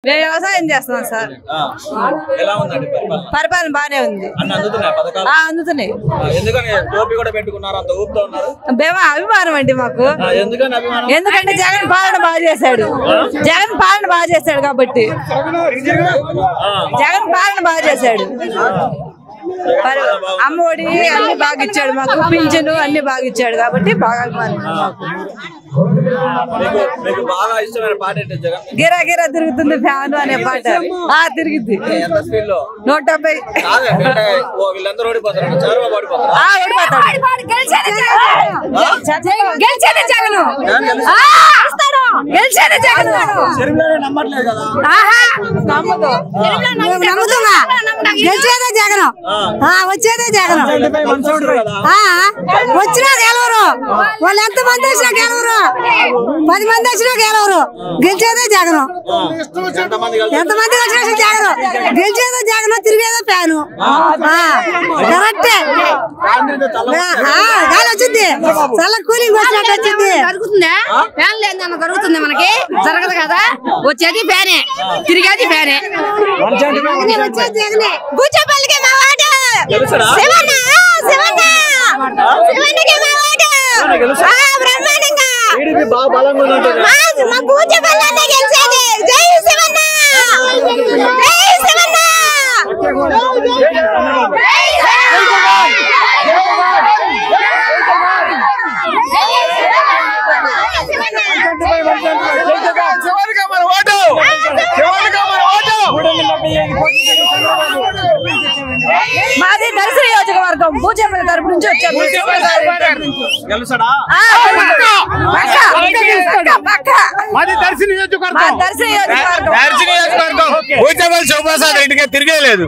మేము వ్యవసాయం చేస్తున్నాం సార్. ఎలా ఉందండి పరిపాలన బానే ఉంది. అందుతున్నాయి. అభిమానం అండి మాకు. ఎందుకంటే జగన్ పాలన బాగా చేశాడు. జగన్ పాలన బాగా చేశాడు కాబట్టి జగన్ పాలన బాగా చేశాడు. అమ్మఒడి అన్ని బాగా ఇచ్చాడు మాకు. పింఛను అన్ని బాగా ఇచ్చాడు కాబట్టి బాగా అభిమానం. గిరా గిరా తిరుగుతుంది ఫ్యాన్ అనే పాట తిరిగింది 170. గెలిచేదే జగన్, వచ్చేదే జగన్. వచ్చినా గెలవరు, వాళ్ళు ఎంత మంది వచ్చినా గెలవరు, 10 మంది వచ్చినా గెలవరు. గెలిచేదే జగన్. ఎంతమంది వచ్చినా జగన్, గెలిచేదే జగన్, తిరిగేదే ఫ్యాను. కరెక్టే. గాలి వచ్చింది, చల్ల కూలింగ్ వచ్చినట్టు వచ్చింది. జరుగుతుందా? ఫ్యాన్ లేదన్న జరుగుతుంది, మనకి జరగదు కదా. వచ్చేది ఫ్యానే, తిరిగేది ఫ్యానే. కూర్చోపల్లికి మా వాడు శివన్న, శివన్న, శివన్నకి మా వాడు బ్రహ్మాండంగా. మా కూర్చోపల్లి గెలిచేది. జై శివన్న, జై శివన్న. మాది దర్శన నియోజకవర్గం పూజపల్లి తరపు నుంచి వచ్చాము. శివప్రసాద్ రెడ్డిగా తిరిగేలేదు.